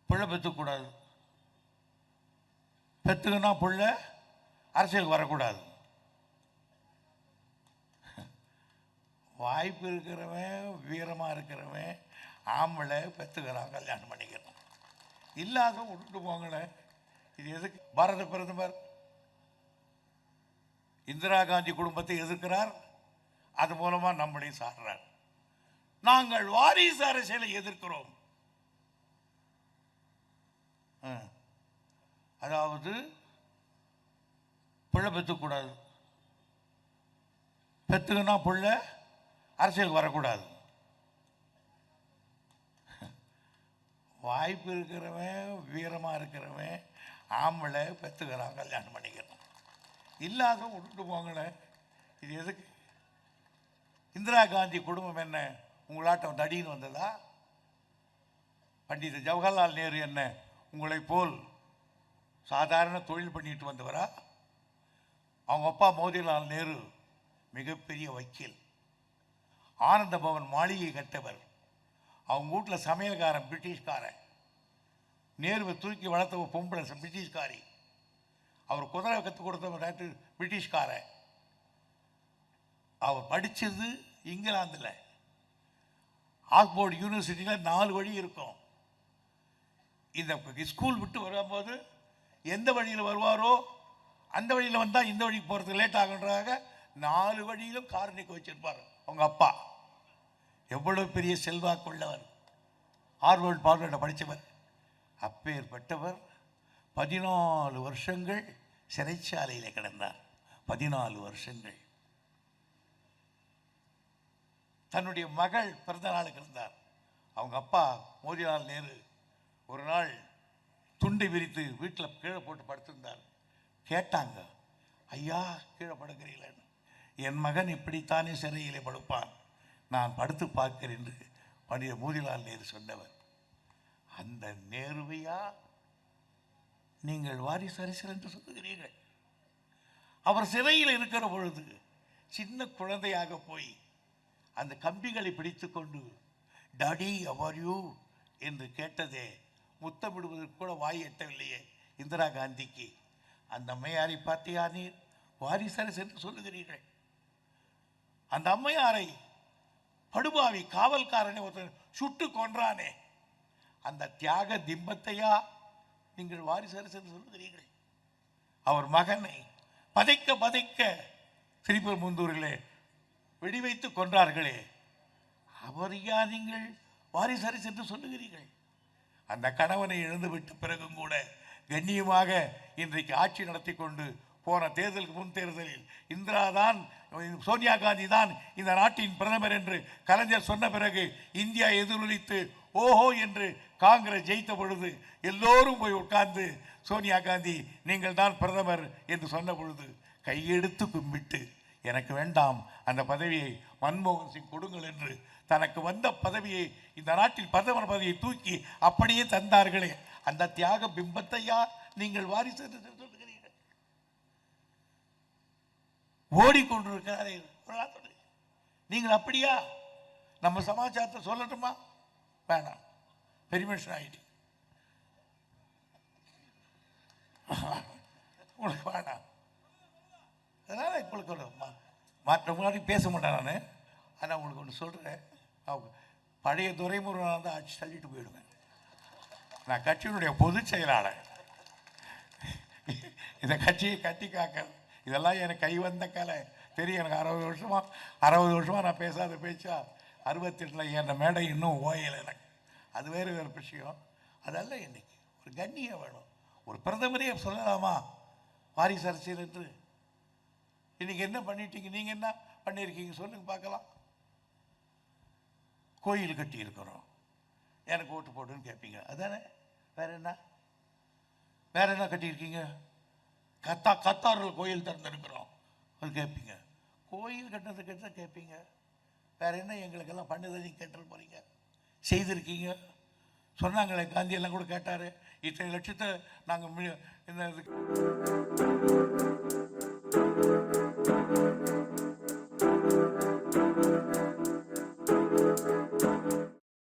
பிள்ளை பெற்றுக்கூடாது, பெற்றுக்குன்னா பிள்ளை அரசியலுக்கு வரக்கூடாது. வாய்ப்பு இருக்கிறவன், வீரமாக இருக்கிறவன் ஆம்பளை பெற்றுக்கிறான், கல்யாணம் பண்ணிக்கிறான். இல்லாத விட்டுட்டு போங்களேன். இது எதுக்கு? பாரத பிரதமர் இந்திரா காந்தி குடும்பத்தை எதிர்க்கிறார், அது மூலமா நம்மளையும் சாடுறார். நாங்கள் வாரிசு அரசியலை எதிர்க்கிறோம். அதாவது பிள்ளை பெற்றுக்கூடாது, பெற்றுக்குன்னா பிள்ளை அரசியலுக்கு வரக்கூடாது. வாய்ப்பு இருக்கிறவன், வீரமாக இருக்கிறவன் ஆம்பளை பெற்றுக்கிறான், கல்யாணம் பண்ணிக்கிறான். இல்லாத விட்டுட்டு போங்களேன். இது எதுக்கு? இந்திரா காந்தி குடும்பம் என்ன உங்களாட்டம் தடின்னு வந்ததா? பண்டித ஜவஹர்லால் நேரு என்ன உங்களை போல் சாதாரண தொழில் பண்ணிட்டு வந்தவரா? அவங்க அப்பா மோதிலால் நேரு மிகப்பெரிய வக்கீல், ஆனந்த பவன் மாளிகை கட்டவர். அவங்க வீட்டில் சமையல்காரன் பிரிட்டிஷ்காரன், நேருவை தூக்கி வளர்த்த பொம்பளை பிரிட்டிஷ்காரி, அவர் குதிரை கற்றுக் கொடுத்த பிரிட்டிஷ்காரன். அவர் படித்தது இங்கிலாந்தில், ஆக்ஸ்போர்ட் யூனிவர்சிட்டியில் 4 வழி இருக்கும். இந்த ஸ்கூல் விட்டு வரும்போது எந்த வழியில் வருவாரோ அந்த வழியில் வந்தால் இந்த வழிக்கு போகிறதுக்கு லேட் ஆகுன்றாங்க. 4 வழியிலும் கார் நிற்க வச்சிருப்பார் அவங்க அப்பா. எவ்வளவு பெரிய செல்வாக்குள்ளவர், ஹார்வர்ட் பார்வர்டில் படித்தவர். அப்பேற்பட்டவர் 14 வருஷங்கள் சிறைச்சாலையில் கிடந்தார். 14 வருஷங்கள். தன்னுடைய மகள் பிறந்த நாளுக்கு இருந்தார். அவங்க அப்பா மோதிலால் நேரு ஒரு நாள் துண்டை விரித்து வீட்டில் கீழே போட்டு படுத்திருந்தார். கேட்டாங்க, ஐயா கீழே படுக்கிறீங்களேன்னு. என் மகன் இப்படித்தானே சிறையிலே படுப்பான், நான் படுத்து பார்க்கிறேன் என்று பண்டித மோதிலால் நேரு சொன்னவர். அந்த நேருவையா நீங்கள் வாரிசு அரசியல் என்று சொல்லுகிறீர்கள்? அவர் சிறையில் இருக்கிற பொழுது சின்ன குழந்தையாக போய் அந்த கம்பிகளை பிடித்து கொண்டு டாடி அவர் யூ என்று கேட்டதே, முத்தமிடுவதற்கு கூட வாய் எட்டவில்லையே இந்திரா காந்திக்கு. அந்த அம்மையாரை பார்த்தியா நீர் வாரிசு அரசு என்று சொல்லுகிறீர்கள்? அந்த அம்மையாரை படுபாவி காவல்காரனை ஒருத்தர் சுட்டு கொன்றானே, அந்த தியாக திம்பத்தையா நீங்கள் வாரிசு அரசு என்று சொல்லுகிறீர்கள்? அவர் மகனை பதைக்க பதைக்க ஸ்ரீபெரும்புதூரிலே வெடி வைத்து கொன்றார்களே, அவரையா நீங்கள் வாரிசு அரசு என்று சொல்லுகிறீர்கள்? அந்த கணவனை இழந்துவிட்ட பிறகும் கூட கண்ணியமாக இன்றைக்கு ஆட்சி நடத்தி கொண்டு போன தேர்தலுக்கு முன் தேர்தலில் இந்திரா தான், சோனியா காந்தி தான் இந்த நாட்டின் பிரதமர் என்று கலைஞர் சொன்ன பிறகு இந்தியா எதிரொலித்து ஓஹோ என்று காங்கிரஸ் ஜெயித்த பொழுது எல்லோரும் போய் உட்கார்ந்து சோனியா காந்தி நீங்கள் தான் பிரதமர் என்று சொன்ன பொழுது கையெடுத்து கும்பிட்டு எனக்கு வேண்டாம் அந்த பதவியை மன்மோகன் சிங் கொடுங்கள் என்று தனக்கு வந்த பதவியை, இந்த நாட்டில் பிரதமர் பதவியை தூக்கி அப்படியே தந்தார்களே, அந்த தியாக பிம்பத்தையா நீங்கள் வாரிசு என்று சொல்லுகிறீர்கள்? ஓடிக்கொண்டிருக்கிறாரே நீங்கள் அப்படியா? நம்ம சமாச்சாரத்தை சொல்லட்டுமா? வேணாம், பெரிய மனுஷன் ஆகிட்டு உங்களுக்கு வேணாம். அதனால் உங்களுக்கு மற்ற முன்னாடி பேச மாட்டேன் நான். ஆனால் உங்களுக்கு ஒன்று சொல்கிறேன், பழைய துரைமுருகன் தான் ஆட்சி தள்ளிட்டு போயிடுவேன். நான் கட்சியினுடைய பொதுச் செயலாளர், இந்த கட்சியை கட்டி காக்க இதெல்லாம் எனக்கு கை வந்த கலை தெரியும். எனக்கு 60 வருஷமாக நான் பேசாத பேச்சா 68 என் மேடை இன்னும் ஓயலை எனக்கு. அது வேறு விஷயம். அதெல்லாம் இன்னைக்கு ஒரு கண்ணியம் வேணும். ஒரு பிரதமரே சொல்லலாமா வாரிசு அரசியல் என்று? இன்னைக்கு என்ன பண்ணிட்டீங்க? நீங்கள் என்ன பண்ணியிருக்கீங்க சொல்லுங்க பார்க்கலாம். கோயில் கட்டி இருக்கிறோம், எனக்கு ஓட்டு போடுன்னு கேட்பீங்க, அதானே? வேற என்ன? வேற என்ன கட்டியிருக்கீங்க? கத்தாரில் கோயில் திறந்துருக்கிறோம், அது கேட்பீங்க. கோயில் கட்டினது தான் கேட்பீங்க. வேற என்ன எங்களுக்கெல்லாம் பண்ணதை நீங்கள் கேட்டு போறீங்க? செய்திருக்கீங்க. சொன்னாங்களே, காந்தியெல்லாம் கூட கேட்டார், இத்தனை லட்சத்தை நாங்கள் இந்த